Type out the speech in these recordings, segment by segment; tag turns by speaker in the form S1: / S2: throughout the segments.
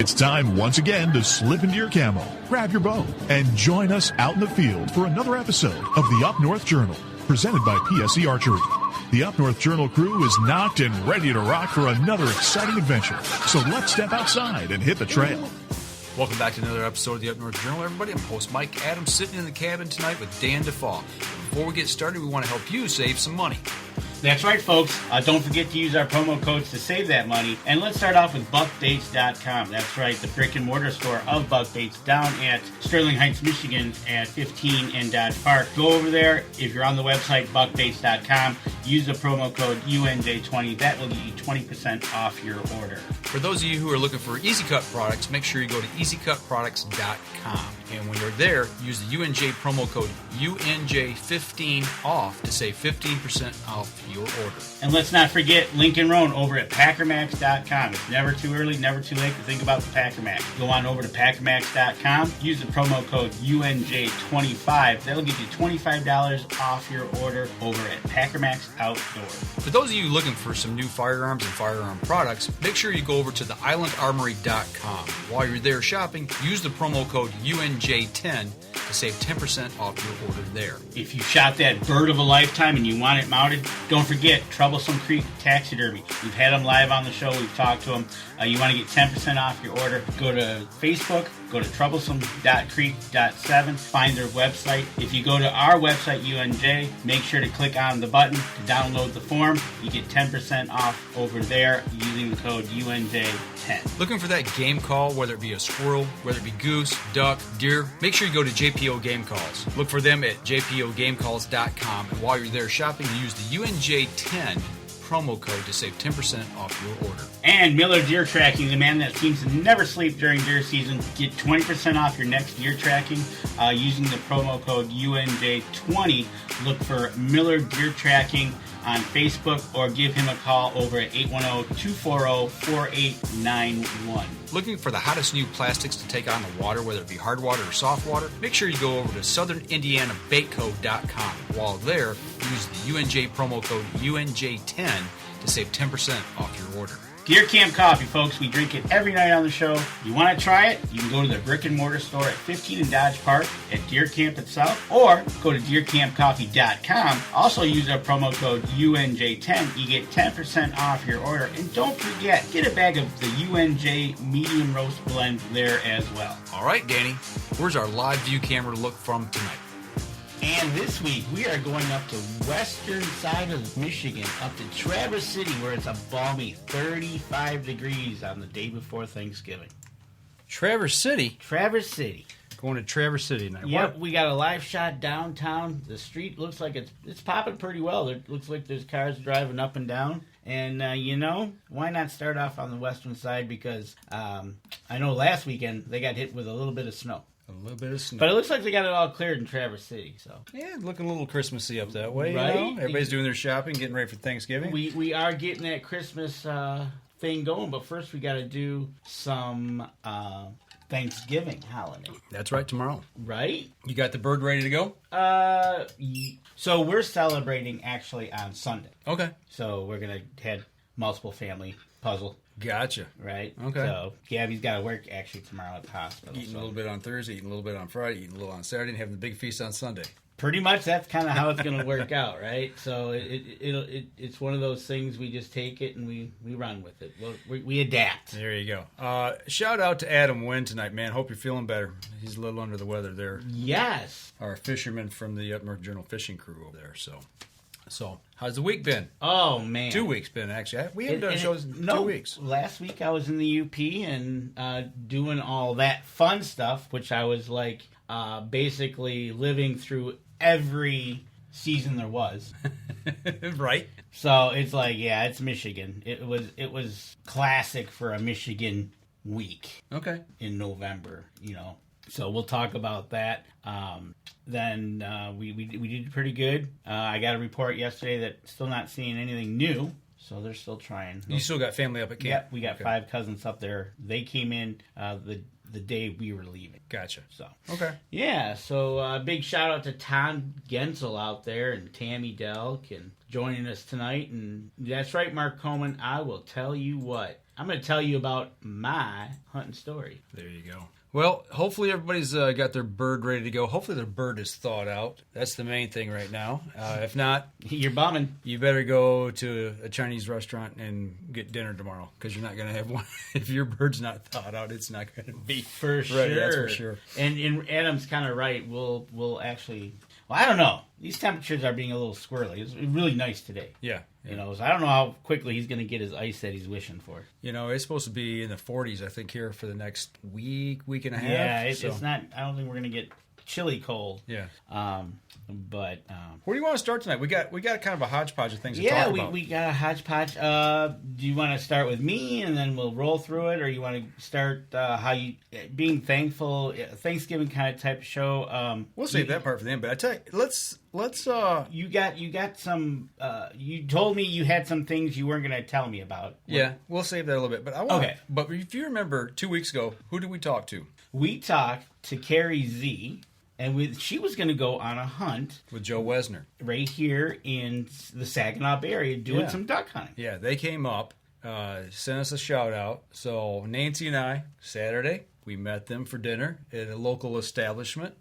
S1: It's time once again to slip into your camo, grab your bow, and join us out in the field for another episode of the Up North Journal, presented by PSE Archery. The Up North Journal crew is knocked and ready to rock for another exciting adventure. So let's step outside and hit the trail.
S2: Welcome back to another episode of the Up North Journal, everybody. I'm host Mike Adams, sitting in the cabin tonight with Dan DeFaw. Before we get started, we want to help you save some money.
S3: That's right, folks. Don't forget to use our promo codes to save that money. And let's start off with buckbaits.com. That's right, the brick and mortar store of Buck Baits down at Sterling Heights, Michigan at 15 and Dodge Park. Go over there. If you're on the website, buckbaits.com, use the promo code UNJ20. That will get you 20% off your order.
S2: For those of you who are looking for Easy Cut products, make sure you go to easycutproducts.com. And when you're there, use the UNJ promo code UNJ15 off to save 15% off your order.
S3: And let's not forget Lincoln Roan over at packermax.com. It's never too early, never too late to think about the Packer Max. Go on over to packermax.com, use the promo code UNJ25. That'll give you $25 off your order over at Packermax Outdoors.
S2: For those of you looking for some new firearms and firearm products, make sure you go over to theislandarmory.com. While you're there shopping, use the promo code UNJ10 to save 10% off your order there.
S3: If you shot that bird of a lifetime and you want it mounted, don't forget Troublesome Creek Taxidermy. We've had them live on the show. We've talked to them. You want to get 10% off your order, go to Facebook, go to troublesome.creek.7, find their website. If you go to our website, UNJ, make sure to click on the button to download the form. You get 10% off over there using the code UNJ10.
S2: Looking for that game call, whether it be a squirrel, whether it be goose, duck, deer, make sure you go to JPO Game Calls. Look for them at jpogamecalls.com, and while you're there shopping, use the UNJ10 promo code to save 10% off your order.
S3: And Miller Deer Tracking, the man that seems to never sleep during deer season. Get 20% off your next deer tracking using the promo code UNJ20. Look for Miller Deer Tracking on Facebook or give him a call over at 810-240-4891.
S2: Looking for the hottest new plastics to take on the water, whether it be hard water or soft water? Make sure you go over to southernindianabaitco.com. While there, use the UNJ promo code UNJ10 to save 10% off your order.
S3: Deer Camp Coffee, folks. We drink it every night on the show. You want to try it? You can go to the brick and mortar store at 15 and Dodge Park at Deer Camp itself, or go to deercampcoffee.com. Also use our promo code UNJ10. You get 10% off your order. And don't forget, get a bag of the UNJ medium roast blend there as well.
S2: All right, Danny, where's our live view camera look from tonight?
S4: And this week, we are going up to western side of Michigan, up to Traverse City, where it's a balmy 35 degrees on the day before Thanksgiving.
S2: Traverse City?
S4: Traverse City.
S2: Going to Traverse City tonight.
S4: Yep, we got a live shot downtown. The street looks like it's popping pretty well. It looks like there's cars driving up and down. And, why not start off on the western side? Because I know last weekend they got hit with a little bit of snow.
S2: A little bit of snow.
S4: But it looks like they got it all cleared in Traverse City. So
S2: yeah, looking a little Christmassy up that way.
S4: Right?
S2: You know? Everybody's doing their shopping, getting ready for Thanksgiving.
S4: We are getting that Christmas thing going, but first we got to do some Thanksgiving holiday.
S2: That's right, tomorrow.
S4: Right?
S2: You got the bird ready to go?
S4: So we're celebrating actually on Sunday.
S2: Okay.
S4: So we're going to have multiple family puzzle.
S2: Gotcha.
S4: Right?
S2: Okay.
S4: So Gabby's got to work actually tomorrow at the hospital.
S2: Eating a little bit on Thursday, eating a little bit on Friday, eating a little on Saturday, and having the big feast on Sunday.
S4: Pretty much that's kind of how it's going to work out, right? So it's one of those things we just take it and we run with it. We adapt.
S2: There you go. Shout out to Adam Wynn tonight, man. Hope you're feeling better. He's a little under the weather there.
S4: Yes.
S2: Our fisherman from the Up North Journal fishing crew over there. So how's the week been?
S4: Oh, man.
S2: 2 weeks been, actually. We haven't done shows in 2 weeks.
S4: Last week I was in the UP and doing all that fun stuff, which I was like basically living through every season there was.
S2: Right.
S4: So it's like, yeah, it's Michigan. It was classic for a Michigan week.
S2: Okay.
S4: In November, So we'll talk about that. Then we did pretty good. I got a report yesterday that still not seeing anything new, so they're still trying.
S2: You still got family up at camp?
S4: Yep, we got 5 cousins up there. They came in the day we were leaving.
S2: Gotcha.
S4: So
S2: okay.
S4: Yeah, so big shout out to Tom Gensel out there and Tammy Delk and joining us tonight. And that's right, Mark Coleman. I will tell you what. I'm going to tell you about my hunting story.
S2: There you go. Well, hopefully everybody's got their bird ready to go. Hopefully their bird is thawed out. That's the main thing right now. If not,
S4: You're bumming.
S2: you better go to a Chinese restaurant and get dinner tomorrow, because you're not going to have one. If your bird's not thawed out, it's not going to be
S4: For sure.
S2: ready. That's for sure.
S4: And Adam's kind of right. We'll actually... Well, I don't know. These temperatures are being a little squirrely. It's really nice today.
S2: Yeah.
S4: You know, so I don't know how quickly he's going to get his ice that he's wishing for.
S2: You know, it's supposed to be in the 40s, I think, here for the next week and a half.
S4: Yeah, it's not... I don't think we're going to get chilly cold.
S2: Yeah.
S4: But...
S2: Where do you want to start tonight? We got kind of a hodgepodge of things to talk
S4: yeah,
S2: about.
S4: we got a hodgepodge. Do you want to start with me and then we'll roll through it, or you want to start how you being thankful, Thanksgiving kind of type of show?
S2: We'll save that part for the end. But I tell you, let's.
S4: You got some. You told me you had some things you weren't going to tell me about.
S2: Yeah, we'll save that a little bit. But I want.
S4: Okay.
S2: But if you remember, 2 weeks ago, who did we talk to?
S4: We talked to Carrie Z. And she was going to go on a hunt
S2: With Joe Wesner.
S4: right here in the Saginaw Bay area doing some duck hunting.
S2: Yeah, they came up, sent us a shout out. So Nancy and I, Saturday, we met them for dinner at a local establishment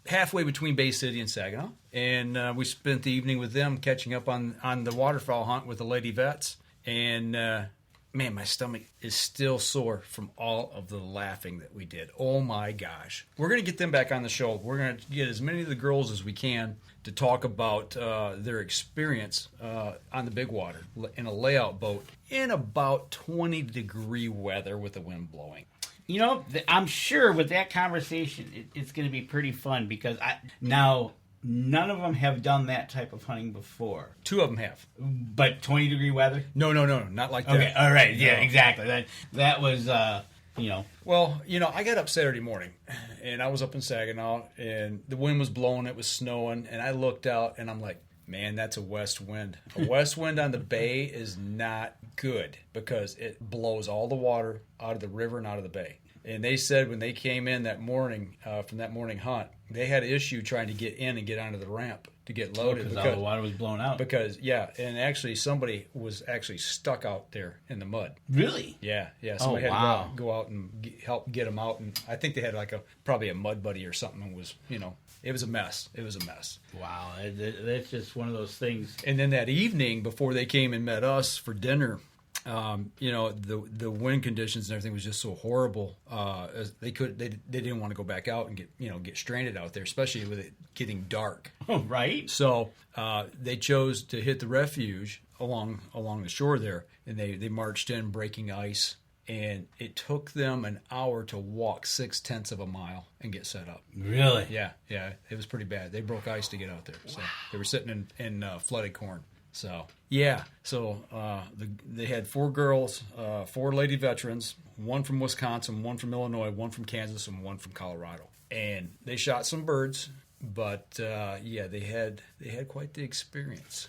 S2: halfway between Bay City and Saginaw. And we spent the evening with them catching up on the waterfowl hunt with the lady vets. And man, my stomach is still sore from all of the laughing that we did. Oh my gosh. We're going to get them back on the show. We're going to get as many of the girls as we can to talk about their experience on the big water in a layout boat in about 20-degree weather with the wind blowing.
S4: You know, I'm sure with that conversation, it's going to be pretty fun because none of them have done that type of hunting before.
S2: 2 of them have.
S4: But 20-degree weather?
S2: No, not like that.
S4: Okay, all right, yeah, exactly. That was,
S2: Well, I got up Saturday morning, and I was up in Saginaw, and the wind was blowing, it was snowing, and I looked out, and I'm like, man, that's a west wind. A west wind on the bay is not good because it blows all the water out of the river and out of the bay. And they said when they came in that morning, from that morning hunt, they had an issue trying to get in and get onto the ramp to get loaded.
S4: Because all the water was blown out.
S2: And actually somebody was actually stuck out there in the mud.
S4: Really?
S2: Yeah. Somebody had to go out and help get them out. And I think they had probably a mud buddy or something. And was, it was a mess.
S4: Wow, that's just one of those things.
S2: And then that evening, before they came and met us for dinner, the wind conditions and everything was just so horrible. They didn't want to go back out and get stranded out there, especially with it getting dark.
S4: Oh, right.
S2: So they chose to hit the refuge along the shore there, and they marched in, breaking ice. And it took them an hour to walk 0.6 of a mile and get set up.
S4: Really?
S2: Yeah, it was pretty bad. They broke ice to get out there. So they were sitting in flooded corn. So they had 4 girls, 4 lady veterans, 1 from Wisconsin, 1 from Illinois, 1 from Kansas, and 1 from Colorado. And they shot some birds, but they had quite the experience,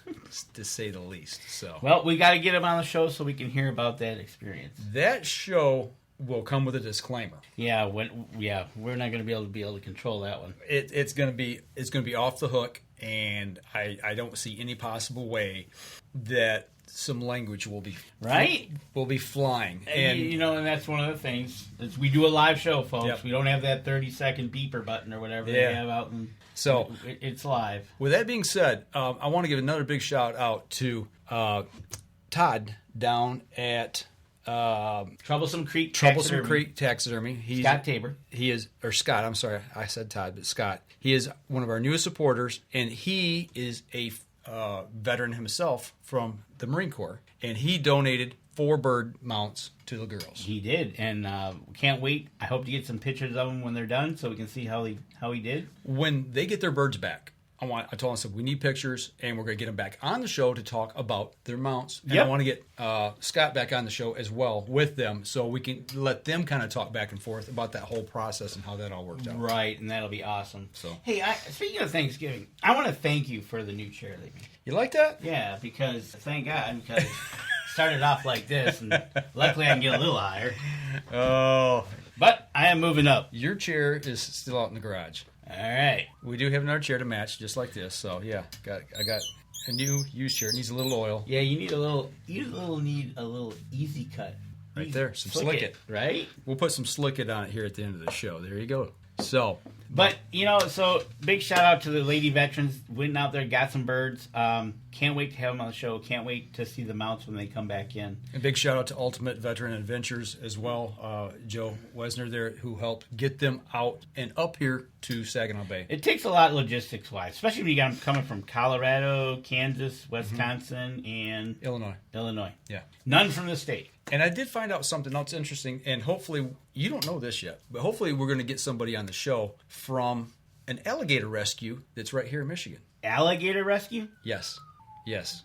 S2: to say the least. So
S4: well, we got to get them on the show so we can hear about that experience.
S2: That show will come with a disclaimer.
S4: Yeah, we're not going to be able to control that one.
S2: It's going to be off the hook. And I don't see any possible way that some language will be flying. And
S4: and that's one of the things. We do a live show, folks.
S2: Yep.
S4: We don't have that 30-second beeper button or whatever they have out.
S2: So
S4: it's live.
S2: With that being said, I want to give another big shout out to Todd down at
S4: Troublesome Creek
S2: Taxidermy.
S4: Scott Tabor.
S2: He is, or Scott, I'm sorry, I said Todd, but Scott. He is one of our newest supporters, and he is a veteran himself from the Marine Corps, and he donated 4 bird mounts to the girls.
S4: He did, and can't wait. I hope to get some pictures of them when they're done so we can see how he did.
S2: When they get their birds back, I told him, I said, we need pictures, and we're going to get them back on the show to talk about their mounts. And I want to get Scott back on the show as well with them so we can let them kind of talk back and forth about that whole process and how that all worked out.
S4: Right, and that'll be awesome.
S2: So,
S4: hey, speaking of Thanksgiving, I want to thank you for the new chair leaving.
S2: You like that?
S4: Yeah, thank God, because it started off like this, and luckily I can get a little higher.
S2: Oh.
S4: But I am moving up.
S2: Your chair is still out in the garage.
S4: All right.
S2: We do have another chair to match, just like this. So yeah, I got a new used chair. It needs a little oil.
S4: Yeah, you need a little easy cut.
S2: Right there, some Slick It.
S4: Right?
S2: We'll put some Slick It on it here at the end of the show. There you go. So,
S4: but so big shout out to the lady veterans. Went out there, got some birds. Can't wait to have them on the show. Can't wait to see the mounts when they come back in.
S2: A big shout out to Ultimate Veteran Adventures as well. Joe Wesner there, who helped get them out and up here to Saginaw Bay.
S4: It takes a lot logistics wise, especially when you got them coming from Colorado, Kansas, Wisconsin, and
S2: Illinois. Yeah.
S4: None from the state.
S2: And I did find out something else interesting, and hopefully, you don't know this yet, but hopefully we're going to get somebody on the show from an alligator rescue that's right here in Michigan.
S4: Alligator rescue?
S2: Yes.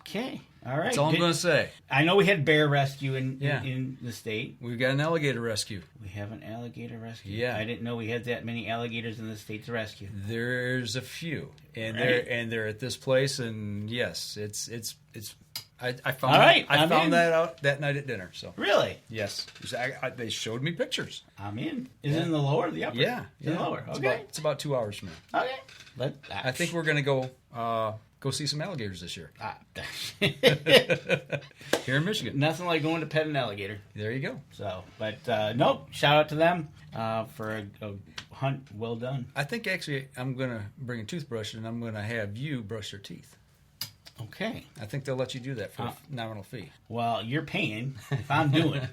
S4: Okay. All right.
S2: That's all I'm going to say.
S4: I know we had bear rescue in the state.
S2: We've got an alligator rescue.
S4: We have an alligator rescue?
S2: Yeah.
S4: I didn't know we had that many alligators in the state to rescue.
S2: There's a few. And
S4: right.
S2: they're at this place, and yes, it's I found
S4: all right,
S2: I found that out that night at dinner. So
S4: really,
S2: yes, they showed me pictures.
S4: I'm in. Is it in the lower or the upper?
S2: Yeah,
S4: in the lower. Okay,
S2: it's about 2 hours from here.
S4: Okay,
S2: I think we're gonna go see some alligators this year here in Michigan.
S4: Nothing like going to pet an alligator.
S2: There you go.
S4: So, but nope. Shout out to them for a hunt well done.
S2: I think actually I'm gonna bring a toothbrush and I'm gonna have you brush your teeth.
S4: Okay.
S2: I think they'll let you do that for a nominal fee.
S4: Well, you're paying if I'm doing it.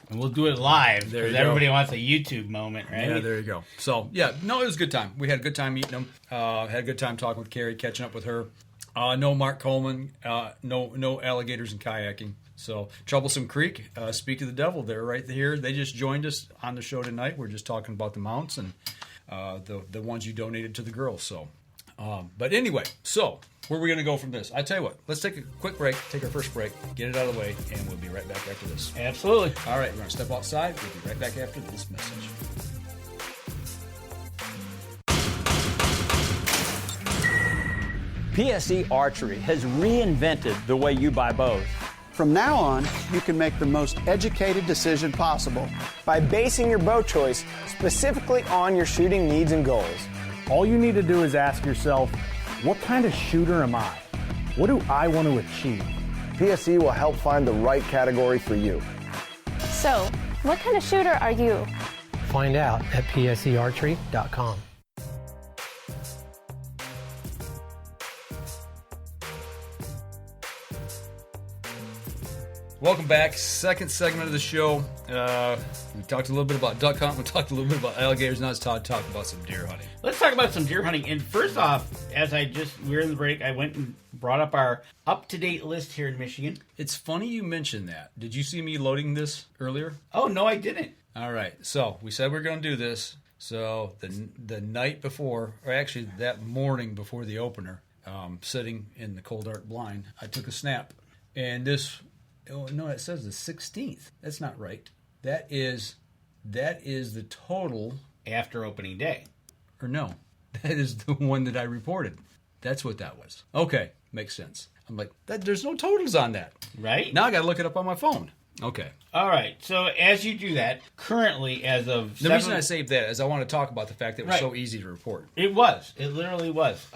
S4: And we'll do it live because everybody wants a YouTube moment, right?
S2: Yeah, there you go. So, yeah, no, it was a good time. We had a good time eating them. Had a good time talking with Carrie, catching up with her. No Mark Coleman. No alligators and kayaking. So, Troublesome Creek, Speak of the Devil, they're right here. They just joined us on the show tonight. We're just talking about the mounts and the ones you donated to the girls. So. But anyway, so where are we going to go from this? I tell you what, let's take a quick break, take our first break, get it out of the way, and we'll be right back after this.
S4: Absolutely.
S2: All right, we're going to step outside. We'll be right back after this message.
S5: PSE Archery has reinvented the way you buy bows.
S6: From now on, you can make the most educated decision possible
S7: by basing your bow choice specifically on your shooting needs and goals.
S8: All you need to do is ask yourself, what kind of shooter am I? What do I want to achieve?
S7: PSE will help find the right category for you.
S9: So, what kind of shooter are you?
S10: Find out at psearchery.com.
S2: Welcome back. Second segment of the show. We talked a little bit about duck hunting. We talked a litk bit about alligators. Now it's time to talk about some deer hunting.
S4: Let's talk about some deer hunting. And first off, we were in the break, I went and brought up our up-to-date list here in Michigan.
S2: It's funny you mentioned that. Did you see me loading this earlier?
S4: Oh, no, I didn't.
S2: All right. So we said we were going to do this. So the night before, or actually that morning before the opener, sitting in the cold dark blind, I took a snap. And this... Oh, no, it says the 16th. That's not right. That is the total
S4: after opening day.
S2: Or no, that is the one that I reported. That's what that was. Okay, makes sense. I'm like, there's no totals on that.
S4: Right?
S2: Now I got to look it up on my phone. Okay.
S4: All right. So as you do that, currently as of...
S2: The reason I saved that is I want to talk about the fact that it was so easy to report.
S4: It was. It literally was.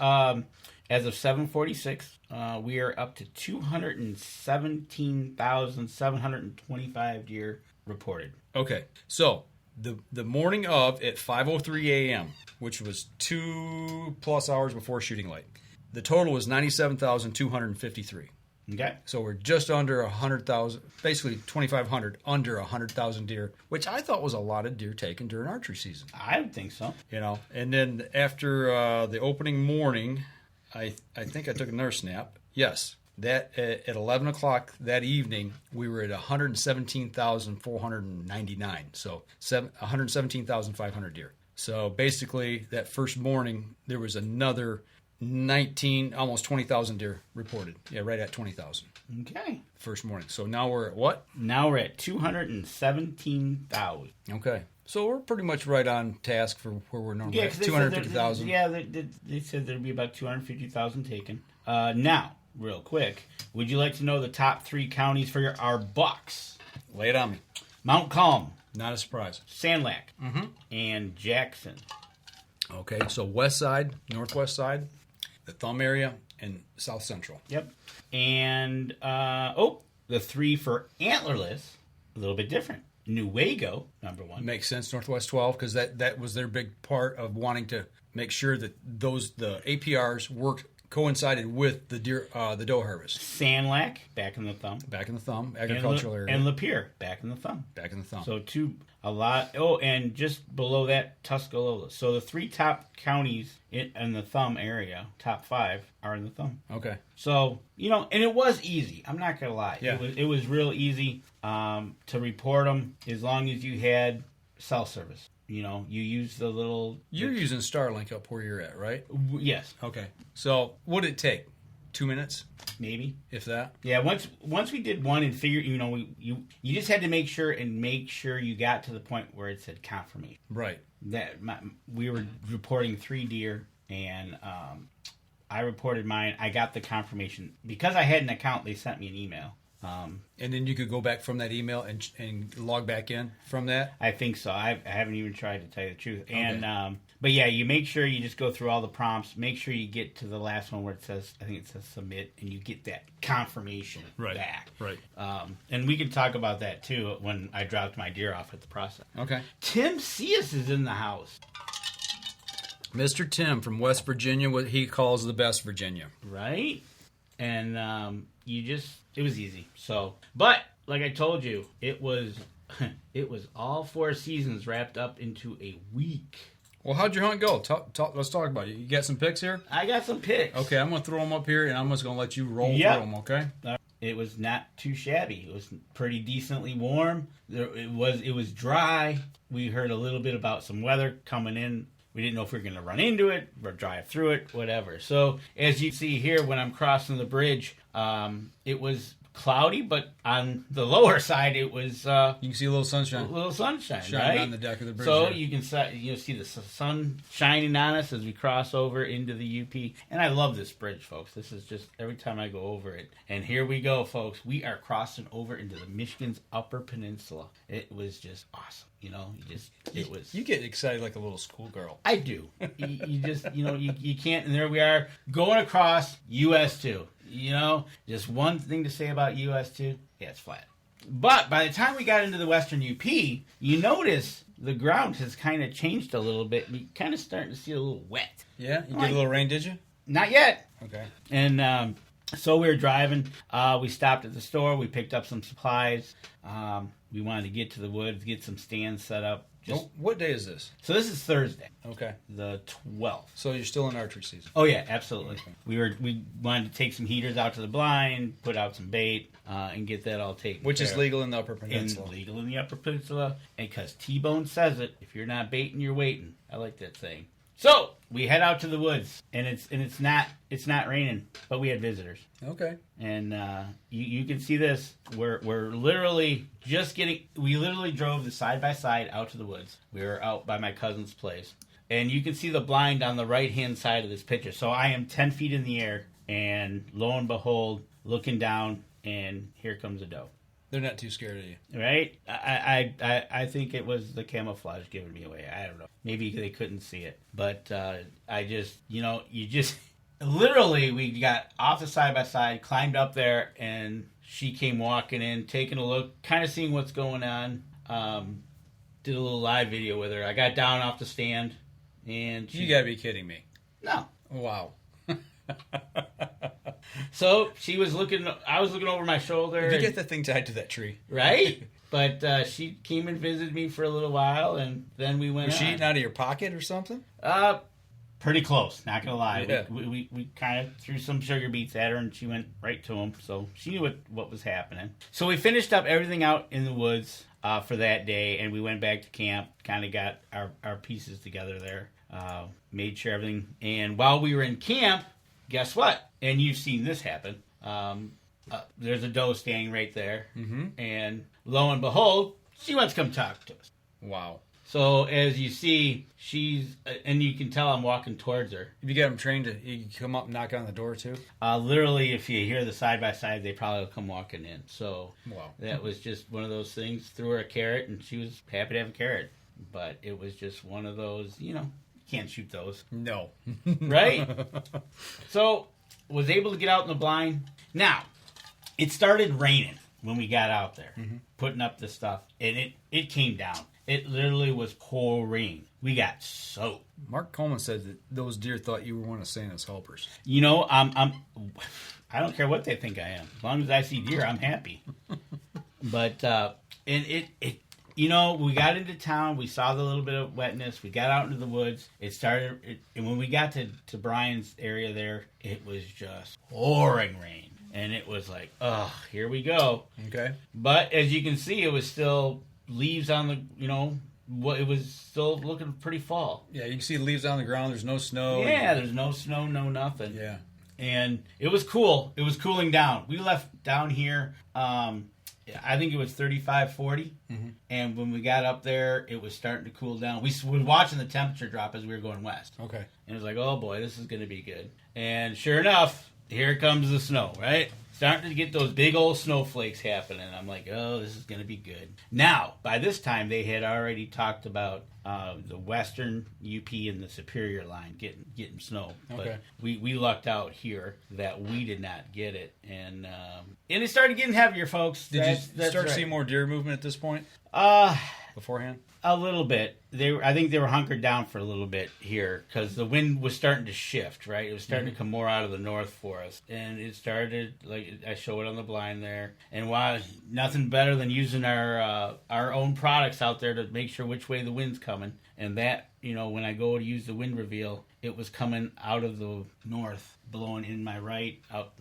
S4: As of 7:46, we are up to 217,725 deer reported.
S2: Okay, so the morning of at 5:03 a.m., which was 2+ hours before shooting light, the total was 97,253.
S4: Okay,
S2: so we're just under 100,000, basically 2,500 under 100,000 deer, which I thought was a lot of deer taken during archery season.
S4: I would think so.
S2: You know, and then after the opening morning, I think I took another snap. Yes, that at 11 o'clock that evening, we were at 117,499. So 117,500 deer. So basically, that first morning, there was another 19, almost 20,000 deer reported. Yeah, right at 20,000.
S4: Okay.
S2: First morning. So now we're at what?
S4: Now we're at 217,000.
S2: Okay. So we're pretty much right on task for where we're normally at, 250,000.
S4: Yeah, they said there'd be about 250,000 taken. Now, real quick, would you like to know the top 3 counties for our bucks?
S2: Lay it on me.
S4: Mount Calm.
S2: Not a surprise.
S4: Sandlac. And Jackson.
S2: Okay, so west side, northwest side, the Thumb area, in South Central.
S4: Yep. And, the 3 for antlerless, a little bit different. Nuevo, number 1.
S2: Makes sense, Northwest 12, because that was their big part of wanting to make sure that the APRs coincided with the doe harvest.
S4: Sandlac, back in the thumb.
S2: Back in the thumb, agricultural area.
S4: And Lapeer, back in the thumb.
S2: Back in the thumb.
S4: So a lot. Oh, and just below that, Tuscaloosa. So the 3 top counties in the thumb area, top 5, are in the thumb.
S2: Okay.
S4: So, and it was easy. I'm not going to lie.
S2: Yeah.
S4: It was real easy to report them as long as you had cell service. You use the little...
S2: You're using Starlink up where you're at, right?
S4: Yes.
S2: Okay. So what did it take? 2 minutes?
S4: Maybe.
S2: If that?
S4: Yeah, once we did one and figured, you just had to make sure you got to the point where it said confirmation.
S2: Right.
S4: We were reporting 3 deer, and I reported mine. I got the confirmation. Because I had an account, they sent me an email.
S2: And then you could go back from that email and log back in from that?
S4: I think so. I haven't even tried to tell you the truth.
S2: Okay.
S4: And but yeah, you make sure you just go through all the prompts. Make sure you get to the last one where it says submit, and you get that confirmation back.
S2: Right.
S4: And we can talk about that too when I dropped my deer off at the process.
S2: Okay.
S4: Tim Cias is in the house.
S2: Mr. Tim from West Virginia, what he calls the best Virginia.
S4: Right? And it was easy. So, but like I told you, it was all 4 seasons wrapped up into a week.
S2: Well, how'd your hunt go? Let's talk about it. You got some picks here?
S4: I got some picks.
S2: Okay, I'm going to throw them up here, and I'm just going to let you roll through them, okay?
S4: It was not too shabby. It was pretty decently warm. It was dry. We heard a little bit about some weather coming in. We didn't know if we were going to run into it or drive through it, whatever. So, as you see here, when I'm crossing the bridge, it was cloudy, but on the lower side, it was...
S2: you can see a little sunshine.
S4: Shining
S2: right? On the deck of the bridge.
S4: So,
S2: there.
S4: you can see the sun shining on us as we cross over into the UP. And I love this bridge, folks. This is just every time I go over it. And here we go, folks. We are crossing over into the Michigan's Upper Peninsula. It was just awesome.
S2: You get excited like a little schoolgirl.
S4: I do. You just, you can't. And there we are going across US 2. Just one thing to say about US 2. Yeah, it's flat. But by the time we got into the Western UP, you notice the ground has kind of changed a little bit. And you're kind of starting to see a little wet.
S2: Yeah? You get a little rain, did you?
S4: Not yet.
S2: Okay.
S4: And so we were driving. We stopped at the store. We picked up some supplies. We wanted to get to the woods, get some stands set up.
S2: What day is this?
S4: So this is Thursday.
S2: Okay.
S4: The 12th.
S2: So you're still in archery season.
S4: Oh yeah, absolutely. Okay. We wanted to take some heaters out to the blind, put out some bait, and get that all taken
S2: Which
S4: care
S2: is
S4: of.
S2: legal in the Upper Peninsula.
S4: Legal in the Upper Peninsula. And because T-Bone says it, if you're not baiting, you're waiting. I like that saying. So we head out to the woods, and it's not raining, but we had visitors.
S2: Okay.
S4: And you can see this. We're literally we literally drove the side by side out to the woods. We were out by my cousin's place, and you can see the blind on the right hand side of this picture. So I am 10 feet in the air, and lo and behold, looking down, and here comes a doe.
S2: They're not too scared of you.
S4: Right? I think it was the camouflage giving me away. I don't know. Maybe they couldn't see it. But literally, we got off the side-by-side, climbed up there, and she came walking in, taking a look, kind of seeing what's going on. Did a little live video with her. I got down off the stand, and
S2: You got to be kidding me.
S4: No.
S2: Wow.
S4: So she was I was looking over my shoulder.
S2: You get the thing tied to that tree.
S4: Right? But she came and visited me for a little while, and then we went
S2: Was she
S4: on.
S2: eating out of your pocket or something?
S4: Pretty close, not going to lie.
S2: Yeah.
S4: We kind of threw some sugar beets at her, and she went right to them, so she knew what was happening. So we finished up everything out in the woods for that day, and we went back to camp, kind of got our pieces together there, made sure everything... And while we were in camp, guess what? And you've seen this happen. There's a doe standing right there. Mm-hmm. And lo and behold, she wants to come talk to us.
S2: Wow.
S4: So as you see, she's... And you can tell I'm walking towards her.
S2: If you get them trained, you come up and knock on the door too?
S4: Literally, if you hear the side-by-side, they probably will come walking in. So
S2: wow. That
S4: was just one of those things. Threw her a carrot, and she was happy to have a carrot. But it was just one of those, you can't shoot those.
S2: No.
S4: Right? So was able to get out in the blind. Now, it started raining when we got out there, putting up the stuff, and it came down. It literally was pouring. We got soaked.
S2: Mark Coleman said that those deer thought you were one of Santa's helpers.
S4: You know, I don't care what they think I am. As long as I see deer, I'm happy. But and it you know, we got into town. We saw the little bit of wetness. We got out into the woods. It started, and when we got to Brian's area there, it was just pouring rain. And it was like, oh, here we go.
S2: Okay.
S4: But as you can see, it was still leaves on the, you know, it was still looking pretty fall.
S2: Yeah, you can see leaves on the ground. There's no snow.
S4: Yeah, there's no snow, no nothing.
S2: Yeah.
S4: And it was cool. It was cooling down. We left down here, I think it was 35, 40. And when we got up there, it was starting to cool down. We were watching the temperature drop as we were going west.
S2: Okay.
S4: And it was like, oh boy, this is going to be good. And sure enough, here comes the snow, right? Starting to get those big old snowflakes happening. I'm like, oh, this is going to be good. Now, by this time, they had already talked about the western UP and the Superior line getting snow.
S2: Okay.
S4: But we lucked out here that we did not get it. And it started getting heavier, folks.
S2: Did you start to see more deer movement at this point? Beforehand?
S4: A little bit. I think they were hunkered down for a little bit here because the wind was starting to shift, right? It was starting to come more out of the north for us. And it started, like I show it on the blind there. And while nothing better than using our own products out there to make sure which way the wind's coming. And that, you know, when I go to use the wind reveal, it was coming out of the north, blowing in my right, out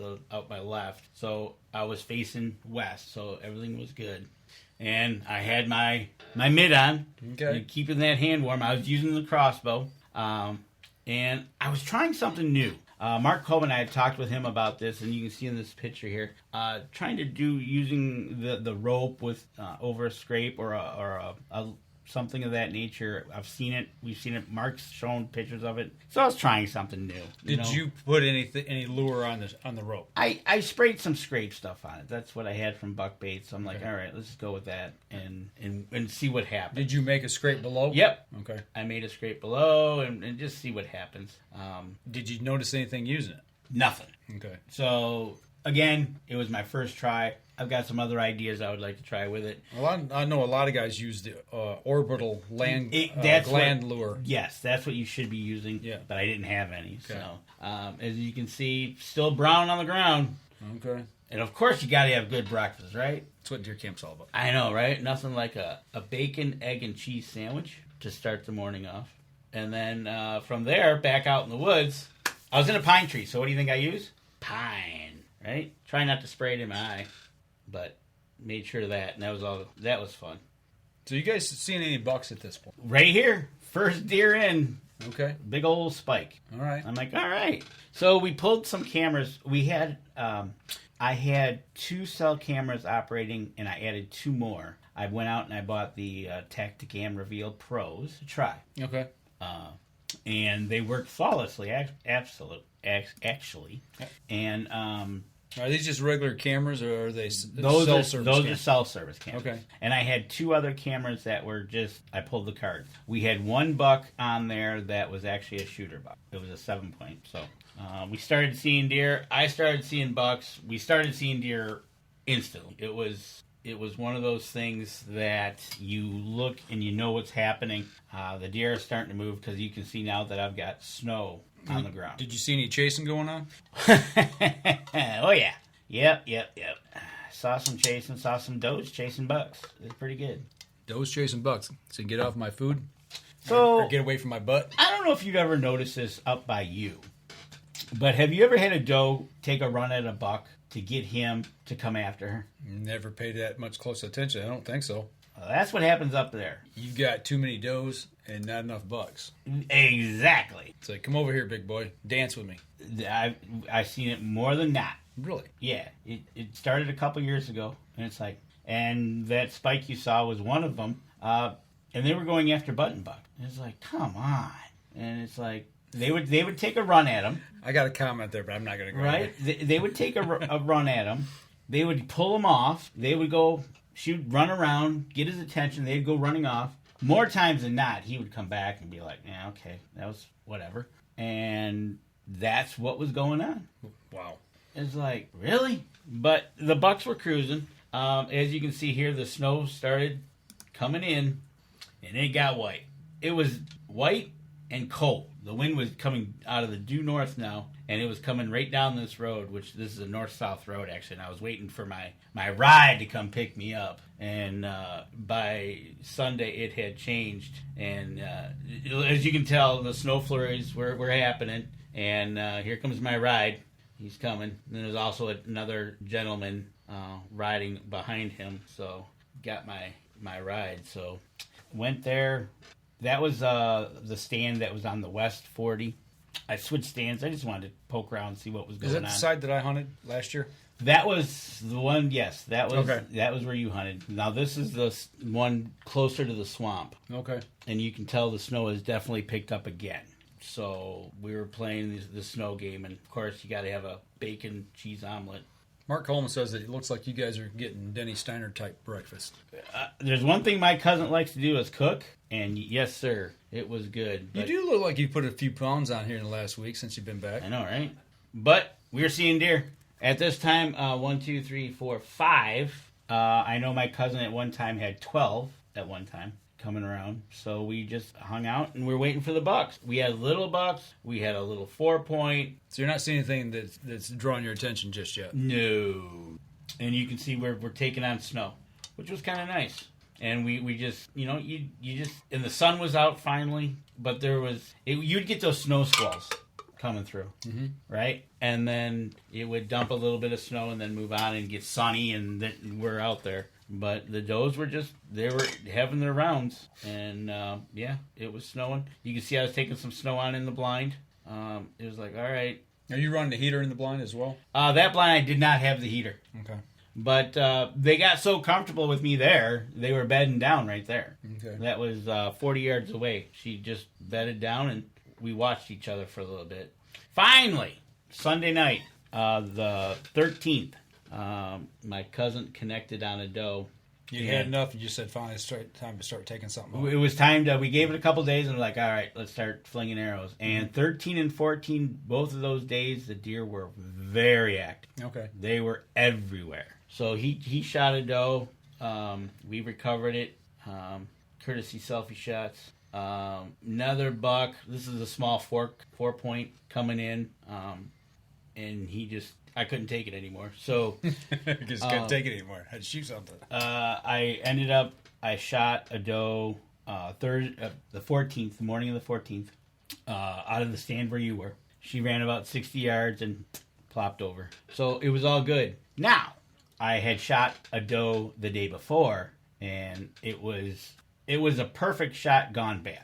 S4: my left. So I was facing west, so everything was good. And I had my mitt on, keeping that hand warm. I was using the crossbow, and I was trying something new. Mark Coleman, I had talked with him about this, and you can see in this picture here, trying to do using the rope with over a scrape or a something of that nature. I've seen it. We've seen it. Mark's shown pictures of it. So I was trying something new.
S2: Did you put any lure on the rope?
S4: I sprayed some scrape stuff on it. That's what I had from Buck Bait. So I'm like, all right, let's just go with that and see what happens.
S2: Did you make a scrape below?
S4: Yep.
S2: Okay.
S4: I made a scrape below and just see what happens.
S2: Did you notice anything using it?
S4: Nothing.
S2: Okay.
S4: So again, it was my first try. I've got some other ideas I would like to try with it.
S2: Well, I know a lot of guys use the orbital gland lure.
S4: Yes, that's what you should be using.
S2: Yeah.
S4: But I didn't have any.
S2: Okay.
S4: So as you can see, still brown on the ground.
S2: Okay.
S4: And of course, you got to have good breakfast, right?
S2: That's what deer camp's all about.
S4: I know, right? Nothing like a bacon, egg, and cheese sandwich to start the morning off. And then from there, back out in the woods, I was in a pine tree. So what do you think I use? Pine, right? Try not to spray it in my eye. But made sure of that, and that was fun.
S2: So you guys seen any bucks at this point?
S4: Right here. First deer in.
S2: Okay.
S4: Big old spike.
S2: All right.
S4: I'm like, all right. So we pulled some cameras. We had, I had 2 cell cameras operating, and I added 2 more. I went out and I bought the Tacticam Reveal Pros to try.
S2: Okay.
S4: And they worked flawlessly, actually. And
S2: are these just regular cameras, or are they
S4: those
S2: cell-service
S4: are cell-service cameras.
S2: Okay.
S4: And I had 2 other cameras that were I pulled the cards. We had 1 buck on there that was actually a shooter buck. It was a 7-point. So we started seeing deer. I started seeing bucks. We started seeing deer instantly. It was one of those things that you look and you know what's happening. The deer are starting to move because you can see now that I've got snow on the ground.
S2: Did you see any chasing going on?
S4: Oh, yeah. Yep. Saw some chasing, saw some does chasing bucks. It was pretty good.
S2: Does chasing bucks. So get off my food?
S4: So
S2: or get away from my butt?
S4: I don't know if you've ever noticed this up by you, but have you ever had a doe take a run at a buck to get him to come after her?
S2: Never paid that much close attention. I don't think so.
S4: Well, that's what happens up there.
S2: You've got too many does and not enough bucks.
S4: Exactly.
S2: It's like, come over here, big boy. Dance with me.
S4: I've seen it more than not.
S2: Really?
S4: Yeah. It started a couple years ago, and it's like, and that spike you saw was one of them, and they were going after button buck. And it's like, come on. And it's like, they would take a run at him.
S2: I got a comment there, but I'm not going to go
S4: right. They would take a run at him. They would pull him off. They would go run around, get his attention. They'd go running off. More times than not, he would come back and be like, yeah, okay, that was whatever. And that's what was going on.
S2: Wow.
S4: It's like, really? But the bucks were cruising. As you can see here, the snow started coming in, and it got white. It was white and cold. The wind was coming out of the due north now, and it was coming right down this road, which this is a north-south road, actually, and I was waiting for my ride to come pick me up. And by Sunday, it had changed. And as you can tell, the snow flurries were happening, and here comes my ride. He's coming. And there's also another gentleman riding behind him, so got my ride. So went there. That was the stand that was on the west 40. I switched stands. I just wanted to poke around and see what was going on.
S2: Is that the side that I hunted last year?
S4: That was the one, yes. That was
S2: okay.
S4: That was where you hunted. Now this is the one closer to the swamp.
S2: Okay.
S4: And you can tell the snow has definitely picked up again. So we were playing the snow game, and of course you got to have a bacon cheese omelet.
S2: Mark Coleman says that it looks like you guys are getting Denny Steiner type breakfast.
S4: There's one thing my cousin likes to do is cook, and yes, sir, it was good.
S2: You do look like you put a few pounds on here in the last week since you've been back.
S4: I know, right? But we were seeing deer. At this time, 1, 2, 3, 4, 5. I know my cousin at one time had 12 at one time coming around. So we just hung out and we're waiting for the bucks. We had little bucks. We had a little 4-point.
S2: So you're not seeing anything that's drawing your attention just yet?
S4: No. And you can see we're taking on snow, which was kind of nice. And we just, you just, and the sun was out finally, but you'd get those snow squalls coming through, right? And then it would dump a little bit of snow and then move on and get sunny, and then we're out there. But the does they were having their rounds, and it was snowing. You can see I was taking some snow on in the blind. It was like, all right.
S2: Are you running the heater in the blind as well?
S4: That blind I did not have the heater.
S2: Okay.
S4: But they got so comfortable with me there, they were bedding down right there.
S2: Okay.
S4: That was 40 yards away. She just bedded down, and we watched each other for a little bit. Finally, Sunday night, the 13th, my cousin connected on a doe.
S2: You had enough. You just said, finally, it's time to start taking something off.
S4: It was time we gave it a couple days, and we're like, all right, let's start flinging arrows. And 13 and 14, both of those days, the deer were very active.
S2: Okay.
S4: They were everywhere. So he shot a doe. We recovered it. Courtesy selfie shots. Another buck. This is a small 4-point coming in. And I couldn't take it anymore. So
S2: just couldn't take it anymore. Had to shoot something.
S4: I shot a doe the 14th, the morning of the 14th, out of the stand where you were. She ran about 60 yards and plopped over. So it was all good. Now, I had shot a doe the day before, and it was a perfect shot gone bad.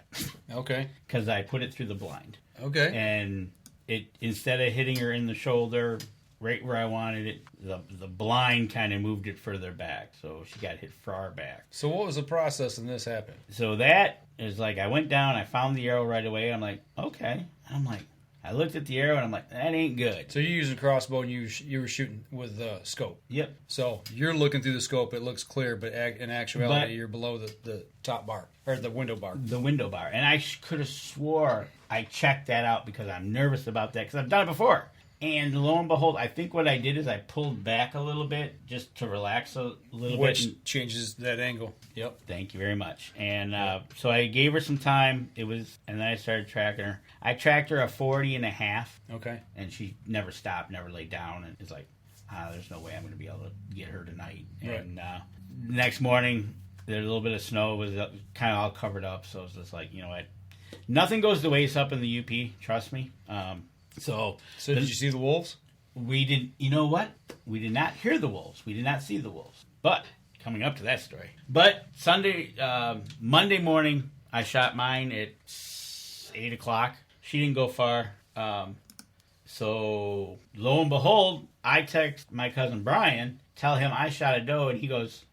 S2: Okay.
S4: Because I put it through the blind.
S2: Okay.
S4: And it, instead of hitting her in the shoulder right where I wanted it, the blind kind of moved it further back, so she got hit far back.
S2: So what was the process when this happened?
S4: So that is like, I went down, I found the arrow right away, I'm like, okay. And I'm like, I looked at the arrow and I'm like, that ain't good.
S2: So you're using a crossbow and you were shooting with the scope.
S4: Yep.
S2: So you're looking through the scope, it looks clear, but in actuality you're below the top bar, or the window bar.
S4: The window bar. And I could have swore I checked that out because I'm nervous about that, because I've done it before. And lo and behold, I think what I did is I pulled back a little bit just to relax a little bit.
S2: Which changes that angle. Yep.
S4: Thank you very much. And so I gave her some time. And then I started tracking her. I tracked her a 40 and a half.
S2: Okay.
S4: And she never stopped, never laid down. And it's like, there's no way I'm going to be able to get her tonight.
S2: Right.
S4: And next morning, there's a little bit of snow. It was kind of all covered up. So it's just like, you know what? Nothing goes to waste up in the UP. Trust me. So
S2: did you see the wolves?
S4: We did. You know what? We did not hear the wolves. We did not see the wolves. But coming up to that story. But Monday morning, I shot mine at 8 o'clock. She didn't go far. So lo and behold, I text my cousin Brian, tell him I shot a doe, and he goes,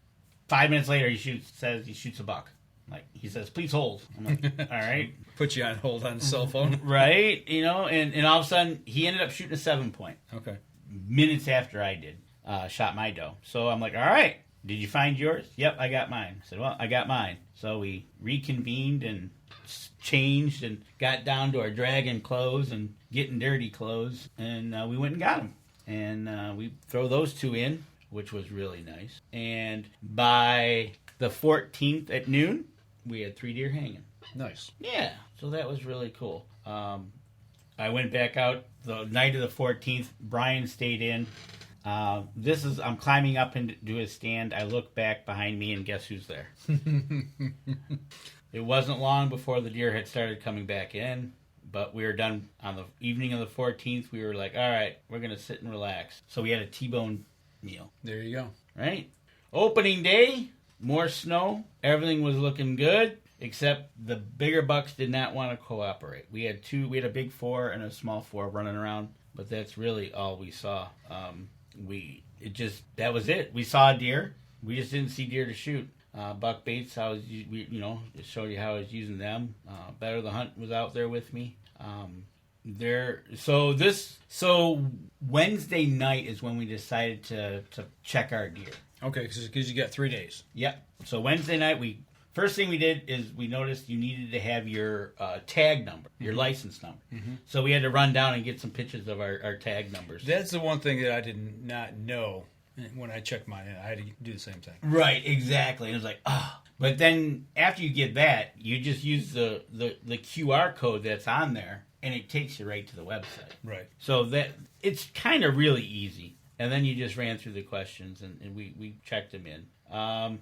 S4: 5 minutes later, he shoots a buck. Like, he says, please hold. I'm like, all right.
S2: Put you on hold on the cell phone.
S4: Right, and all of a sudden, he ended up shooting a 7-point.
S2: Okay.
S4: Minutes after I did, shot my doe. So I'm like, all right, did you find yours? Yep, I got mine. I said, well, I got mine. So we reconvened and changed and got down to our dragging clothes and getting dirty clothes, and we went and got them. And we throw those 2 in, which was really nice. And by the 14th at noon, we had 3 deer hanging.
S2: Nice.
S4: Yeah, so that was really cool. I went back out the night of the 14th. Brian stayed in. I'm climbing up into his stand. I look back behind me, and guess who's there? It wasn't long before the deer had started coming back in, but we were done on the evening of the 14th. We were like, all right, we're going to sit and relax. So we had a T-bone meal.
S2: There you go.
S4: Right? Opening day, more snow. Everything was looking good, except the bigger bucks did not want to cooperate. We had a big 4 and a small 4 running around, but that's really all we saw. That was it. We saw a deer. We just didn't see deer to shoot. Buck baits, it showed you how I was using them. Better the Hunt was out there with me. So Wednesday night is when we decided to check our deer.
S2: Okay, because you got 3 days.
S4: Yep. So Wednesday night, first thing we did is we noticed you needed to have your tag number, your license number. Mm-hmm. So we had to run down and get some pictures of our tag numbers.
S2: That's the one thing that I did not know when I checked mine. I had to do the same thing.
S4: Right, exactly. And it was like, oh. But then after you get that, you just use the QR code that's on there, and it takes you right to the website.
S2: Right.
S4: So that it's kind of really easy. And then you just ran through the questions, and we checked them in. Come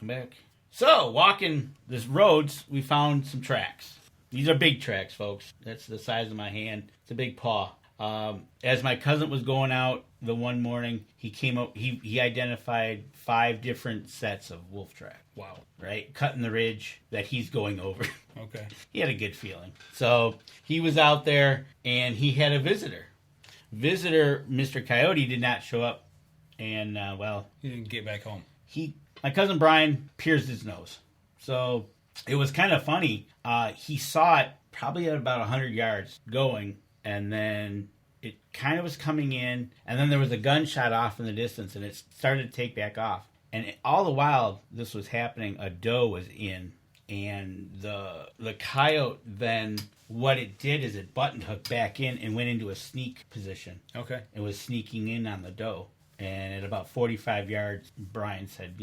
S4: back. So, walking this roads, we found some tracks. These are big tracks, folks. That's the size of my hand. It's a big paw. As my cousin was going out the one morning, he came up. He identified 5 different sets of wolf tracks.
S2: Wow!
S4: Right, cutting the ridge that he's going over.
S2: Okay.
S4: He had a good feeling. So he was out there, and he had a visitor. Mr. Coyote, did not show up, and
S2: he didn't get back home.
S4: My cousin Brian pierced his nose. So it was kind of funny. He saw it probably at about 100 yards going, and then it kind of was coming in, and then there was a gunshot off in the distance, and it started to take back off. And all the while this was happening, a doe was in, and the coyote then, what it did is it button hooked back in and went into a sneak position. Okay. It was sneaking in on the doe. And at about 45 yards, Brian said,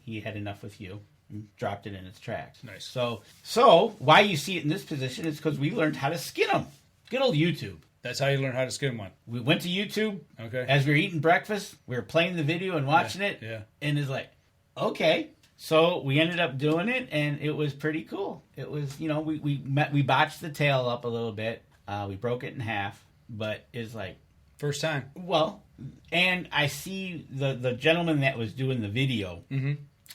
S4: he had enough with you. And dropped it in its tracks.
S2: Nice.
S4: So why you see it in this position is because we learned how to skin them. Good old YouTube.
S2: That's how you learn how to skin one.
S4: We went to YouTube.
S2: Okay.
S4: As we were eating breakfast, we were playing the video and watching it. Yeah. And it's like, okay. So we ended up doing it, and it was pretty cool. It was, we botched the tail up a little bit. We broke it in half, but it's like...
S2: First time.
S4: Well, and I see the gentleman that was doing the video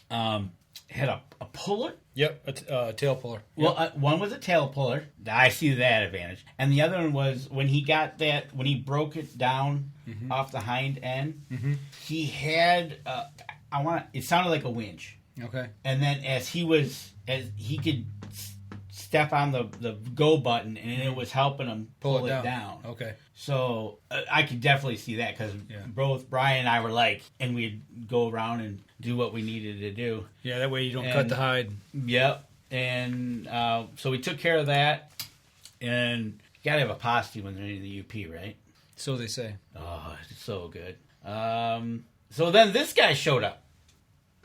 S4: had a puller.
S2: Yep, a tail puller.
S4: Well, one was a tail puller. I see that advantage. And the other one was when he broke it down off the hind end, he had, it sounded like a winch.
S2: Okay.
S4: And then as he could step on the go button, and it was helping him pull it down.
S2: Okay.
S4: So I could definitely see that because both Brian and I were like, and we'd go around and do what we needed to do.
S2: Yeah, that way you don't cut the hide.
S4: Yep. And so we took care of that. And you got to have a posse when they're in the UP, right?
S2: So they say.
S4: Oh, it's so good. So then this guy showed up.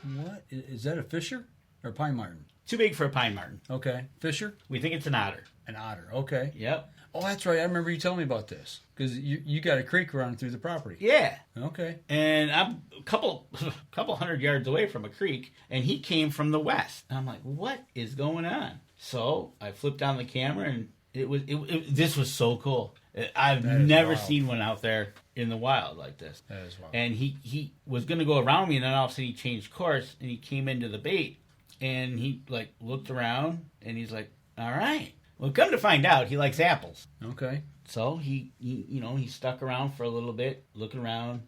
S2: What? Is that a Fisher or a Pine Marten?
S4: Too big for a Pine Marten.
S2: Okay. Fisher?
S4: We think it's an otter.
S2: An otter. Okay.
S4: Yep.
S2: Oh, that's right. I remember you telling me about this. Because you got a creek running through the property.
S4: Yeah.
S2: Okay.
S4: And I'm a couple 100 yards away from a creek, and he came from the west. And I'm like, what is going on? So I flipped on the camera, and this was so cool. I've never seen one out there in the wild like this.
S2: That is wild.
S4: And he was going to go around me, and then all of a sudden he changed course, and he came into the bait, and he looked around, and he's like, all right. Well, come to find out, he likes apples.
S2: Okay.
S4: So he stuck around for a little bit, looking around.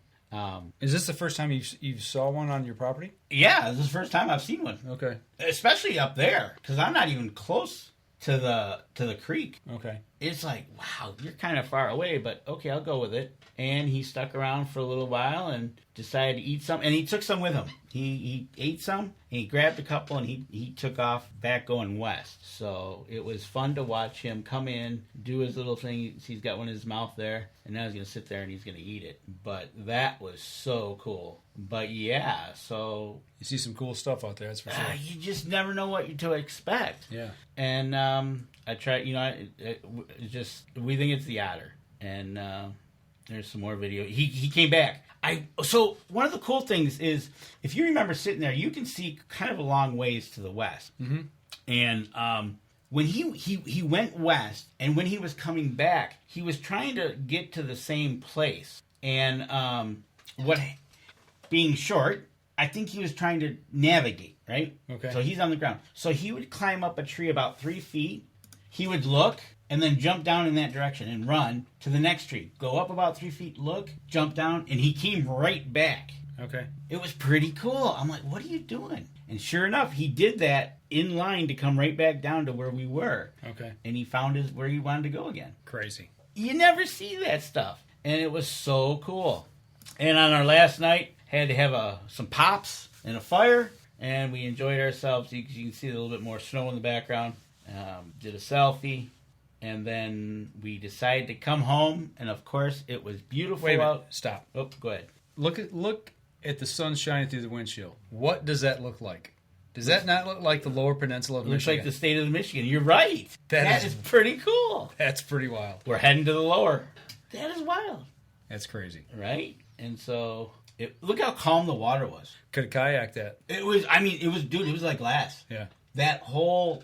S2: Is this the first time you saw one on your property?
S4: Yeah, this is the first time I've seen one.
S2: Okay.
S4: Especially up there, because I'm not even close to the creek.
S2: Okay.
S4: it's like, wow, you're kind of far away, but okay, I'll go with it. And he stuck around for a little while and decided to eat some, and he took some with him. He ate some, and he grabbed a couple, and he took off back going west. So it was fun to watch him come in, do his little thing. He's got one in his mouth there, and now he's going to sit there and he's going to eat it. But that was so cool. But yeah, so...
S2: You see some cool stuff out there, that's for sure.
S4: You just never know what to expect.
S2: Yeah.
S4: And I try, it's just, we think it's the otter. And there's some more video. He came back. So one of the cool things is, if you remember sitting there, you can see kind of a long ways to the west.
S2: Mm-hmm.
S4: And when he went west, and when he was coming back, he was trying to get to the same place. And being short, I think he was trying to navigate, right?
S2: Okay.
S4: So he's on the ground. So he would climb up a tree about 3 feet. He would look, and then jump down in that direction and run to the next tree. Go up about 3 feet, look, jump down, and he came right back.
S2: Okay.
S4: It was pretty cool. I'm like, what are you doing? And sure enough, he did that in line to come right back down to where we were.
S2: Okay.
S4: And he found where he wanted to go again.
S2: Crazy.
S4: You never see that stuff. And it was so cool. And on our last night, had to have some pops and a fire, and we enjoyed ourselves. You can see a little bit more snow in the background. Did a selfie. And then we decided to come home, and of course, it was beautiful
S2: Wait a minute.
S4: out.
S2: Stop.
S4: Oh, go ahead.
S2: Look at the sun shining through the windshield. What does that look like? Does that not look like the Lower Peninsula of
S4: It looks
S2: Michigan?
S4: like the state of Michigan. You're right.
S2: That
S4: is pretty cool.
S2: That's pretty wild.
S4: We're heading to the lower. That is wild.
S2: That's crazy.
S4: Right? And so, look how calm the water was.
S2: Could have kayaked that.
S4: It was like glass.
S2: Yeah.
S4: That whole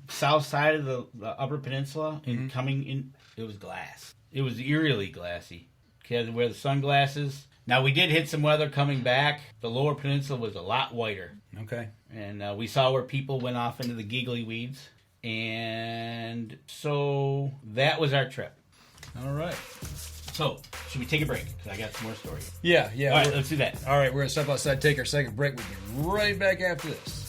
S4: south side of the Upper Peninsula and coming in, it was glass. It was eerily glassy. You had to wear the sunglasses. Now, we did hit some weather coming back. The Lower Peninsula was a lot whiter.
S2: Okay.
S4: And we saw where people went off into the giggly weeds. And so that was our trip.
S2: All right.
S4: So, should we take a break? Because I got some more stories.
S2: Yeah.
S4: All right, let's do that.
S2: All right, we're going to step outside, take our second break. We'll be right back after this.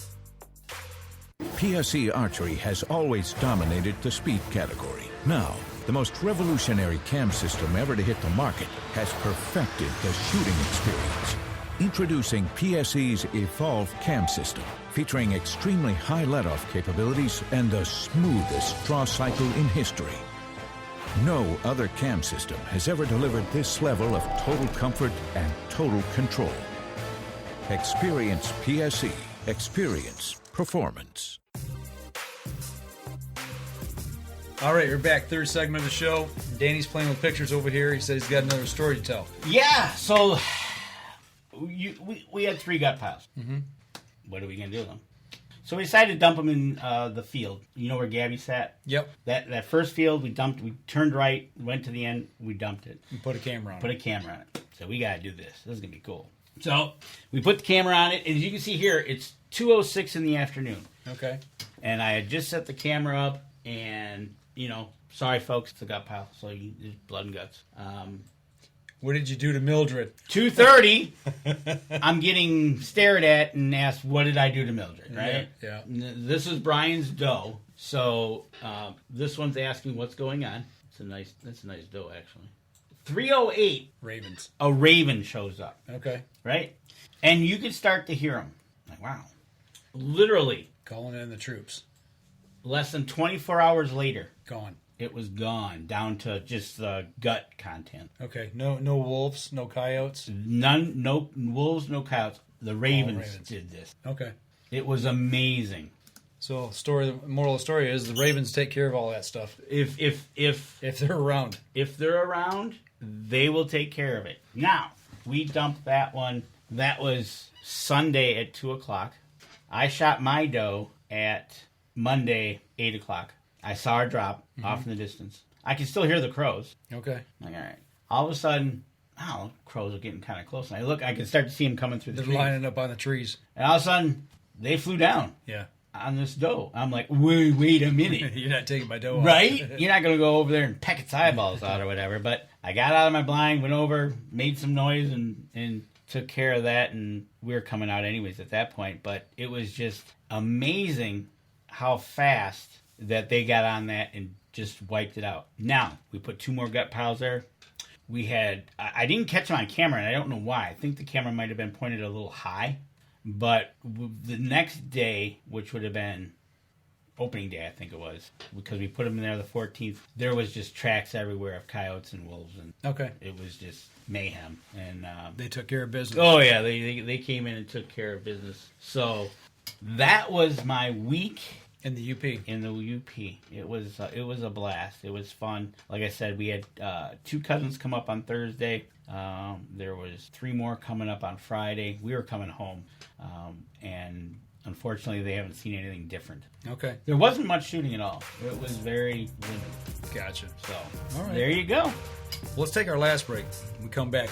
S11: PSE Archery has always dominated the speed category. Now, the most revolutionary cam system ever to hit the market has perfected the shooting experience. Introducing PSE's Evolve Cam System, featuring extremely high let-off capabilities and the smoothest draw cycle in history. No other cam system has ever delivered this level of total comfort and total control. Experience PSE. Experience performance.
S2: All right, we're back. Third segment of the show. Danny's playing with pictures over here. He says he's got another story to tell.
S4: Yeah, so we had 3 gut piles. Mm-hmm. What are we going to do with them? So we decided to dump them in the field. You know where Gabby sat?
S2: Yep.
S4: That first field, we turned right, went to the end, we dumped it.
S2: And put a camera on it.
S4: So we got to do this. This is going to be cool. So we put the camera on it, and as you can see here, it's 2:06 in the afternoon.
S2: Okay.
S4: And I had just set the camera up, and, sorry, folks, it's a gut pile, so there's blood and guts.
S2: What did you do to Mildred?
S4: 2:30, I'm getting stared at and asked, what did I do to Mildred, right?
S2: Yeah.
S4: This is Brian's doe, so this one's asking what's going on. That's a nice doe, actually. 3:08,
S2: Ravens.
S4: A raven shows up.
S2: Okay.
S4: Right? And you can start to hear him. Like, wow. Literally.
S2: Calling in the troops.
S4: Less than 24 hours later.
S2: Gone.
S4: It was gone, down to just the gut content.
S2: Okay. No wolves, no coyotes?
S4: None, no wolves, no coyotes. The ravens did this.
S2: Okay.
S4: It was amazing.
S2: So, moral of the story is the ravens take care of all that stuff.
S4: If
S2: they're around.
S4: If they're around, they will take care of it. Now, we dumped that one. That was Sunday at 2 o'clock. I shot my doe at Monday, 8 o'clock. I saw her drop off in the distance. I can still hear the crows.
S2: Okay.
S4: Like, all right. All of a sudden, crows are getting kind of close. And I can start to see them coming through the trees.
S2: They're lining up on the trees.
S4: And all of a sudden, they flew down.
S2: Yeah.
S4: On this doe. I'm like, wait a minute.
S2: You're not taking my doe off.
S4: Right? You're not going to go over there and peck its eyeballs out or whatever. But I got out of my blind, went over, made some noise, and took care of that. And we were coming out anyways at that point. But it was just amazing how fast that they got on that and just wiped it out. Now, we put 2 more gut piles there. We had, I didn't catch them on camera, and I don't know why. I think the camera might have been pointed a little high. But the next day, which would have been opening day, I think it was, because we put them in there the 14th, there was just tracks everywhere of coyotes and wolves, and it was just mayhem. And
S2: they took care of business.
S4: Oh yeah, they came in and took care of business. So that was my week
S2: in the UP.
S4: In the UP, it was a blast. It was fun. Like I said, we had 2 cousins come up on Thursday. There was 3 more coming up on Friday. We were coming home, and unfortunately, they haven't seen anything different.
S2: Okay.
S4: There wasn't much shooting at all. It was very limited.
S2: Gotcha.
S4: So,
S2: all right.
S4: There you go.
S2: Well, let's take our last break. When we come back,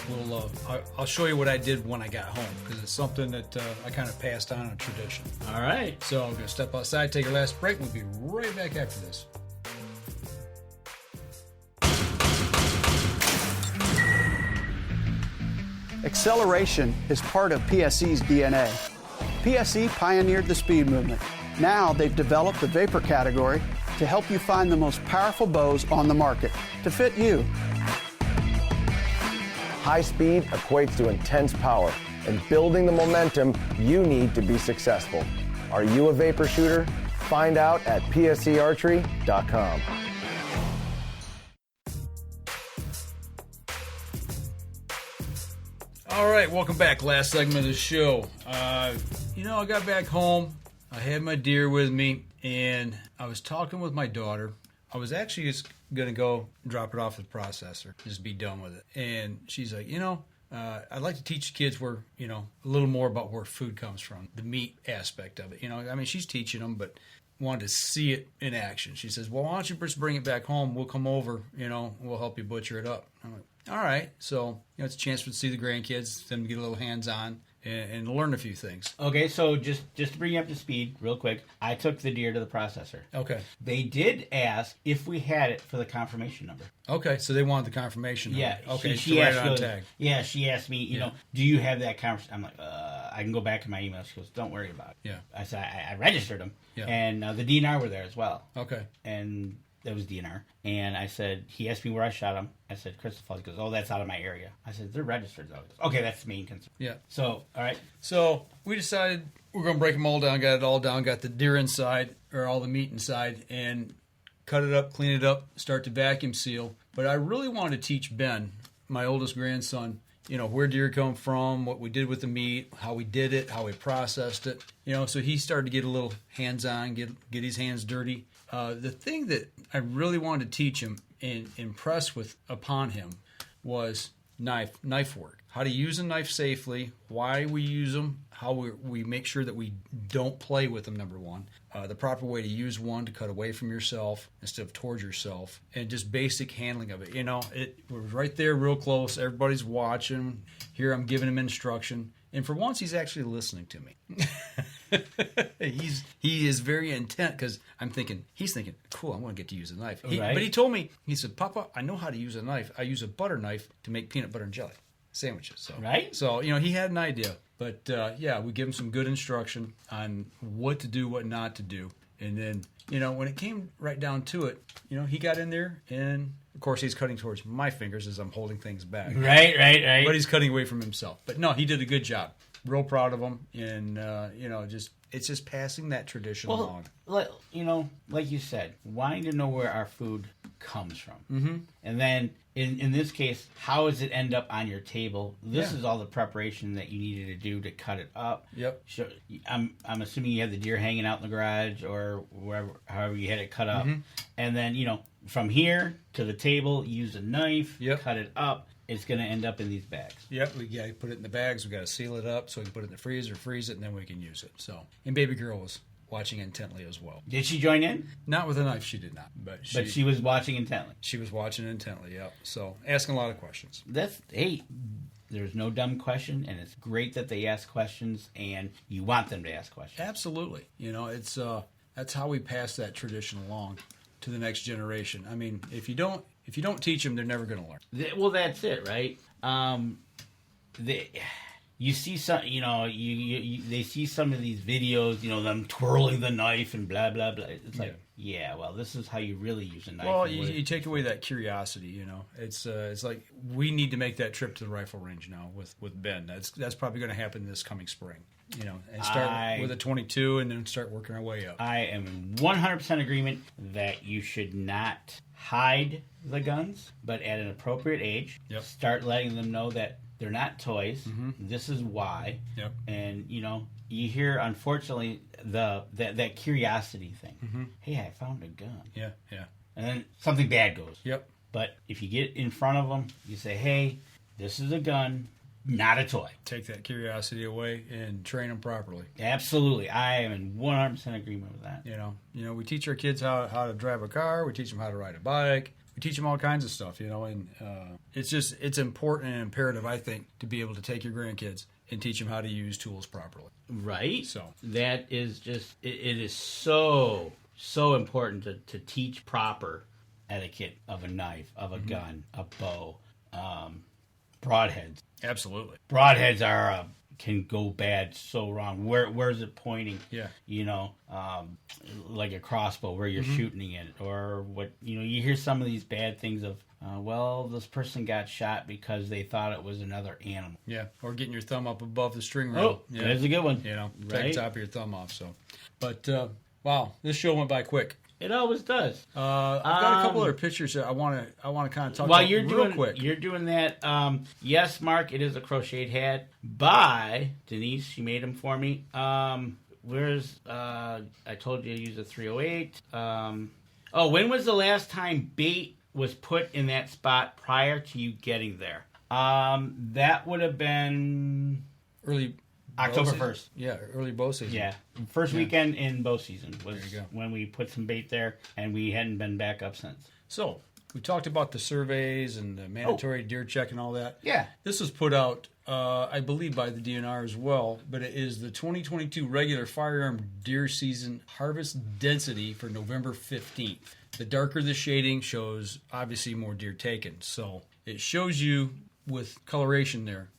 S2: I'll show you what I did when I got home, because it's something that I kind of passed on, a tradition.
S4: All right.
S2: So I'm going to step outside, take our last break. We'll be right back after this.
S6: Acceleration is part of PSE's DNA. PSE pioneered the speed movement. Now they've developed the vapor category to help you find the most powerful bows on the market to fit you.
S7: High speed equates to intense power and building the momentum you need to be successful. Are you a vapor shooter? Find out at psearchery.com.
S2: All right, welcome back. Last segment of the show. I got back home. I had my deer with me, and I was talking with my daughter. I was actually just going to go drop it off at the processor, just be done with it. And she's like, I'd like to teach kids a little more about where food comes from, the meat aspect of it. She's teaching them, but wanted to see it in action. She says, well, why don't you just bring it back home? We'll come over, we'll help you butcher it up. I'm like, all right. So, it's a chance to see the grandkids, them to get a little hands-on and learn a few things.
S4: Okay, so just to bring you up to speed real quick, I took the deer to the processor.
S2: Okay.
S4: They did ask if we had it for the confirmation number.
S2: Okay, so they wanted the confirmation number.
S4: Yeah.
S2: Okay,
S4: she
S2: write
S4: asked,
S2: it on tag.
S4: Yeah, she asked me, do you have that confirmation? I'm like, I can go back in my email. She goes, don't worry about it.
S2: Yeah.
S4: I said, I registered them.
S2: Yeah.
S4: And the DNR were there as well.
S2: Okay.
S4: And that was DNR. And I said, he asked me where I shot him. I said, Crystal Falls. He goes, oh, that's out of my area. I said, they're registered, though. Okay, that's the main concern.
S2: Yeah.
S4: So, all right.
S2: So we decided we're going to break them all down, got it all down, got the deer inside, or all the meat inside, and cut it up, clean it up, start to vacuum seal. But I really wanted to teach Ben, my oldest grandson, where deer come from, what we did with the meat, how we did it, how we processed it. So he started to get a little hands-on, get his hands dirty. The thing that I really wanted to teach him and impress upon him was knife work. How to use a knife safely, why we use them, how we make sure that we don't play with them, number one. The proper way to use one to cut away from yourself instead of towards yourself, and just basic handling of it. It was right there real close. Everybody's watching. Here I'm giving him instruction. And for once, he's actually listening to me. He is very intent because he's thinking, cool, I'm going to get to use a knife.
S4: Right.
S2: But he told me, he said, Papa, I know how to use a knife. I use a butter knife to make peanut butter and jelly sandwiches. So,
S4: right.
S2: So, he had an idea. But, we give him some good instruction on what to do, what not to do. And then, when it came right down to it, he got in there and, of course, he's cutting towards my fingers as I'm holding things back.
S4: Right.
S2: But he's cutting away from himself. But no, he did a good job. Real proud of him. And, it's just passing that tradition along.
S4: Like you said, wanting to know where our food comes from.
S2: Mm-hmm.
S4: And then, in this case, how does it end up on your table? This is all the preparation that you needed to do to cut it up.
S2: Yep.
S4: So, I'm assuming you have the deer hanging out in the garage or wherever, however you had it cut up.
S2: Mm-hmm.
S4: And then, from here to the table, use a knife,
S2: Yep.
S4: cut it up. It's going to end up in these bags.
S2: Yep, we got to put it in the bags. We got to seal it up so we can put it in the freezer, freeze it, and then we can use it. So, and baby girl was watching intently as well.
S4: Did she join in?
S2: Not with a knife, she did not. But
S4: she was watching intently.
S2: She was watching intently. Yep. So, asking a lot of questions.
S4: There's no dumb question, and it's great that they ask questions, and you want them to ask questions.
S2: Absolutely. It's that's how we pass that tradition along to the next generation. I mean, if you don't teach them, they're never going to learn.
S4: Well, that's it, right? you see some, they see some of these videos, them twirling the knife and blah blah blah. It's like, yeah, well, this is how you really use a knife.
S2: Well, you take away that curiosity. It's like we need to make that trip to the rifle range now with Ben. That's probably going to happen this coming spring. And start with a 22 and then start working our way up.
S4: I am in 100% agreement that you should not hide the guns, but at an appropriate age, start letting them know that they're not toys. Mm-hmm. This is why. Yep. And, you hear, unfortunately, that curiosity thing. Mm-hmm. Hey, I found a gun.
S2: Yeah, yeah.
S4: And then something bad goes.
S2: Yep.
S4: But if you get in front of them, you say, hey, this is a gun. Not a toy.
S2: Take that curiosity away and train them properly.
S4: Absolutely. I am in 100% agreement with that.
S2: We teach our kids how to drive a car. We teach them how to ride a bike. We teach them all kinds of stuff, and it's important and imperative, I think, to be able to take your grandkids and teach them how to use tools properly.
S4: Right.
S2: So
S4: that is just, it is so important to teach proper etiquette of a knife, of a gun, a bow, broadheads.
S2: Absolutely.
S4: Broadheads can go bad so wrong. Where's it pointing?
S2: Yeah.
S4: Like a crossbow where you're shooting it, or what, you hear some of these bad things of, this person got shot because they thought it was another animal.
S2: Yeah. Or getting your thumb up above the string rail.
S4: Oh, that's a good one.
S2: Take the top of your thumb off. So, but, wow, this show went by quick.
S4: It always does.
S2: I've got a couple other pictures that I want to kind of talk
S4: about
S2: real quick.
S4: You're doing that. Yes, Mark, it is a crocheted hat by Denise. She made them for me. Where's I told you to use a 308. When was the last time bait was put in that spot prior to you getting there? That would have been
S2: early
S4: October 1st.
S2: Yeah, early bow season.
S4: Yeah, first weekend in bow season was when we put some bait there, and we hadn't been back up since.
S2: So, we talked about the surveys and the mandatory deer check and all that.
S4: Yeah.
S2: This was put out, I believe, by the DNR as well, but it is the 2022 regular firearm deer season harvest density for November 15th. The darker the shading shows, obviously, more deer taken. So, it shows you with coloration there.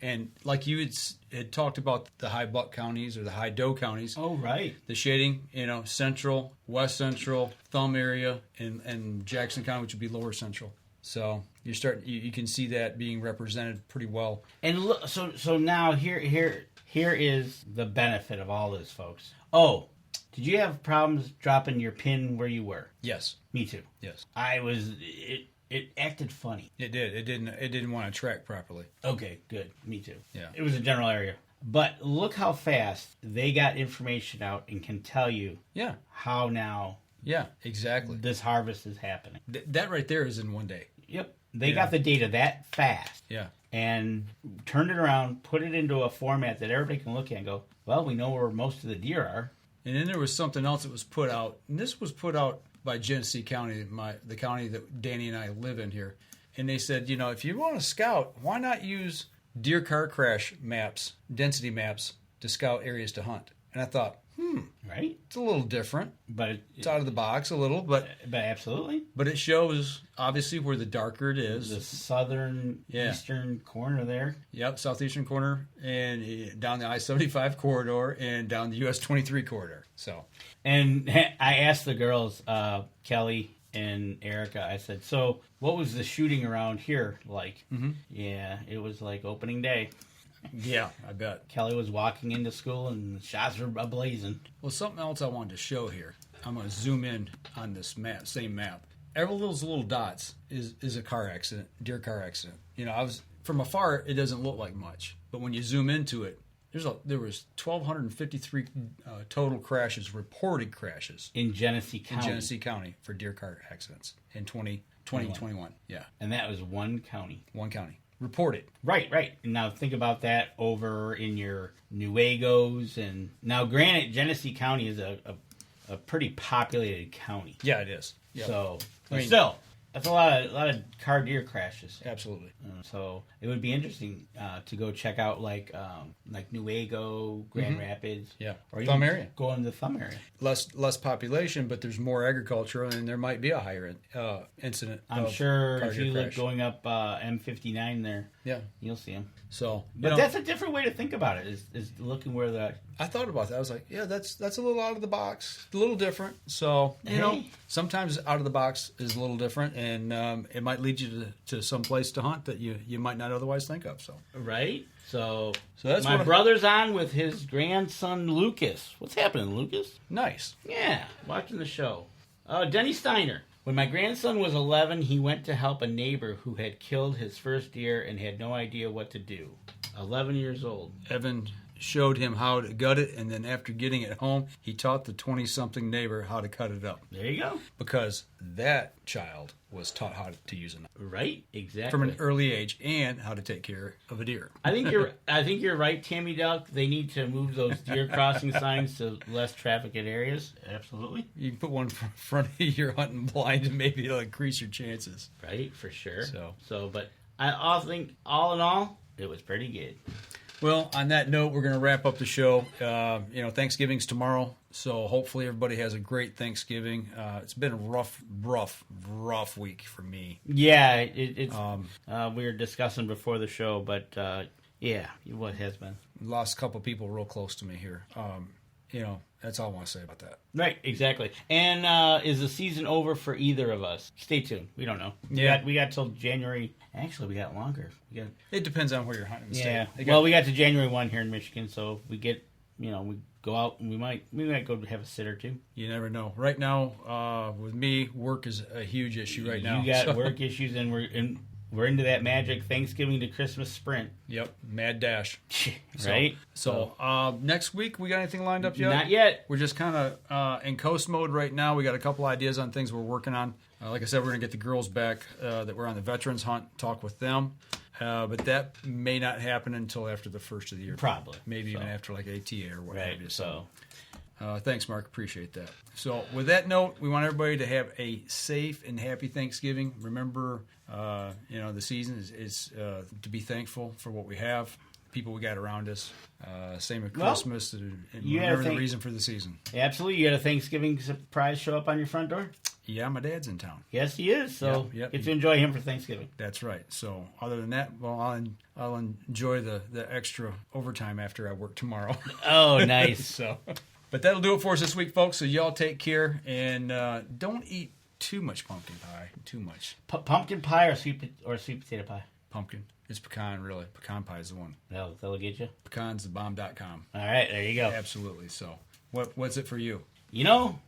S2: And like you had talked about the high buck counties or the high doe counties.
S4: Oh, right.
S2: The shading, central, west central, thumb area, and Jackson County, which would be lower central. So you can see that being represented pretty well.
S4: And look, so now here is the benefit of all this, folks. Oh, did you have problems dropping your pin where you were?
S2: Yes.
S4: Me too.
S2: Yes.
S4: It acted funny.
S2: It did. It didn't want to track properly.
S4: Okay, good. Me too.
S2: Yeah.
S4: It was a general area. But look how fast they got information out and can tell you how now
S2: exactly
S4: this harvest is happening.
S2: That right there is in one day.
S4: Yep. They got the data that fast.
S2: Yeah.
S4: And turned it around, put it into a format that everybody can look at and go, well, we know where most of the deer are.
S2: And then there was something else that was put out. And this was put out by Genesee County, the county that Danny and I live in here. And they said, if you want to scout, why not use deer car crash maps, density maps, to scout areas to hunt? And I thought,
S4: right?
S2: It's a little different.
S4: But
S2: it's out of the box a little, but
S4: absolutely.
S2: But it shows, obviously, where the darker it is.
S4: The southern, eastern corner there.
S2: Yep, southeastern corner, and down the I-75 corridor, and down the US 23 corridor. So,
S4: and I asked the girls, Kelly and Erica, I said, so what was the shooting around here like? Mm-hmm. Yeah, it was like opening day.
S2: Yeah, I bet.
S4: Kelly was walking into school and the shots were ablazing.
S2: Well, something else I wanted to show here. I'm going to zoom in on this map, same map. Every those little dots is a car accident, deer car accident. From afar, it doesn't look like much, but when you zoom into it, there was 1,253 total crashes, reported crashes
S4: in Genesee
S2: County for deer car accidents in 2021. Yeah,
S4: and that was one county.
S2: One county. Reported.
S4: Right. Now think about that over in your Nuegos, and now granted, Genesee County is a pretty populated county.
S2: Yeah, it is. Yep.
S4: So, still, That's a lot of car deer crashes.
S2: Absolutely.
S4: So it would be interesting to go check out like Newaygo, Grand Rapids.
S2: Yeah.
S4: Or
S2: Thumb
S4: even
S2: area.
S4: Go into the Thumb area.
S2: Less population, but there's more agriculture, and there might be a higher incident.
S4: I'm
S2: of
S4: sure
S2: car
S4: if
S2: deer
S4: you look
S2: crash.
S4: going up M59 there, you'll see them.
S2: So,
S4: but that's a different way to think about it. Is looking where the.
S2: I thought about that. I was like, yeah, that's a little out of the box, a little different. So you know, sometimes out of the box is a little different, and it might lead you to some place to hunt that you might not otherwise think of. So
S4: right. So
S2: that's
S4: my brother's on with his grandson Lucas. What's happening, Lucas?
S2: Nice.
S4: Yeah, watching the show. Denny Steiner. When my grandson was 11, he went to help a neighbor who had killed his first deer and had no idea what to do. 11 years old.
S2: Evan showed him how to gut it, and then after getting it home, he taught the 20-something neighbor how to cut it up.
S4: There you go.
S2: Because that child was taught how to use a knife.
S4: Right, exactly.
S2: From an early age, and how to take care of a deer.
S4: I think you're right, Tammy Duck. They need to move those deer crossing signs to less trafficked areas. Absolutely.
S2: You can put one in front of your hunting blind, and maybe it'll increase your chances.
S4: Right, for sure. But I think all in all, it was pretty good.
S2: Well, on that note, we're going to wrap up the show. Thanksgiving's tomorrow, so hopefully everybody has a great Thanksgiving. It's been a rough week for me.
S4: Yeah, it's. We were discussing before the show, but what has been.
S2: Lost a couple people real close to me here. That's all I want to say about that.
S4: Right, exactly. And is the season over for either of us? Stay tuned. We don't know. We got till January. Actually, we got longer.
S2: It depends on where you're hunting.
S4: Yeah. Well, we got to January 1 here in Michigan, so we get, we go out and we might go have a sit or two.
S2: You never know. Right now, with me, work is a huge issue right now.
S4: You got work issues, and we're into that magic Thanksgiving to Christmas sprint.
S2: Yep, mad dash.
S4: Right?
S2: So next week, we got anything lined up yet?
S4: Not yet.
S2: We're just kind of in coast mode right now. We got a couple ideas on things we're working on. Like I said, we're going to get the girls back that were on the veterans hunt, talk with them. But that may not happen until after the first of the year.
S4: Probably.
S2: Maybe even after like ATA or what have you.
S4: So.
S2: Thanks, Mark. Appreciate that. So with that note, we want everybody to have a safe and happy Thanksgiving. Remember, the season is to be thankful for what we have, people we got around us. Same with Christmas, and remember the reason for the season.
S4: Absolutely. You had a Thanksgiving surprise show up on your front door?
S2: Yeah, my dad's in town.
S4: Yes, he is. So get to enjoy him for Thanksgiving.
S2: That's right. So other than that, well, I'll enjoy the extra overtime after I work tomorrow.
S4: Oh, nice.
S2: But that'll do it for us this week, folks. So y'all take care, and don't eat too much pumpkin pie. Too much.
S4: Pumpkin pie or sweet potato pie?
S2: Pumpkin. It's pecan, really. Pecan pie is the one.
S4: That'll get you?
S2: Pecansthebomb.com.
S4: All right, there you go.
S2: Absolutely. So what's it for you?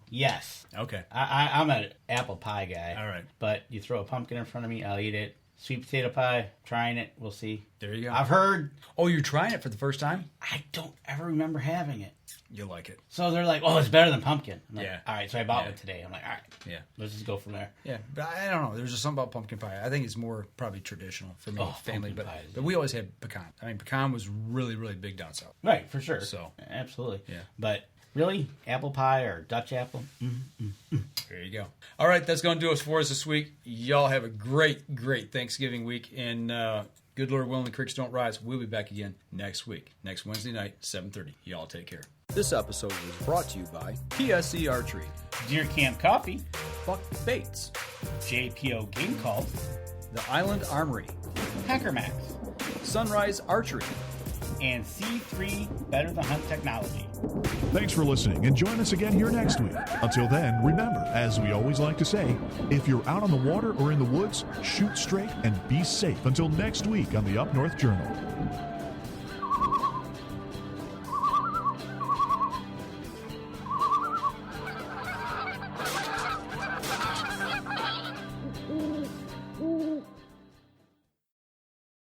S4: Yes.
S2: Okay.
S4: I'm an apple pie guy.
S2: All right.
S4: But you throw a pumpkin in front of me, I'll eat it. Sweet potato pie, trying it. We'll see.
S2: There you go.
S4: I've heard.
S2: Oh, you're trying it for the first time?
S4: I don't ever remember having it.
S2: You'll like it.
S4: So they're like, oh, it's better than pumpkin. I'm like,
S2: yeah.
S4: All right, so I bought one today. I'm like, all right.
S2: Yeah.
S4: Let's just go from there.
S2: Yeah, but I don't know. There's just something about pumpkin pie. I think it's more probably traditional for me, family. But we always had pecan. I mean, pecan was really, really big down south.
S4: Right, for sure.
S2: So
S4: absolutely.
S2: Yeah.
S4: But really, apple pie or Dutch apple.
S2: There you go. All right, that's going to do us for us this week. Y'all have a great, great Thanksgiving week. And good Lord willing, the creeks don't rise. We'll be back again next week, next Wednesday night, 7:30. Y'all take care. This episode was brought to you by PSE Archery,
S4: Deer Camp Coffee,
S2: Buck Baits,
S4: JPO Game Calls,
S2: The Island Armory,
S4: Hacker Max,
S2: Sunrise Archery,
S4: and C3 Better the Hunt Technology.
S1: Thanks for listening, and join us again here next week. Until then, remember, as we always like to say, if you're out on the water or in the woods, shoot straight and be safe. Until next week on the Up North Journal.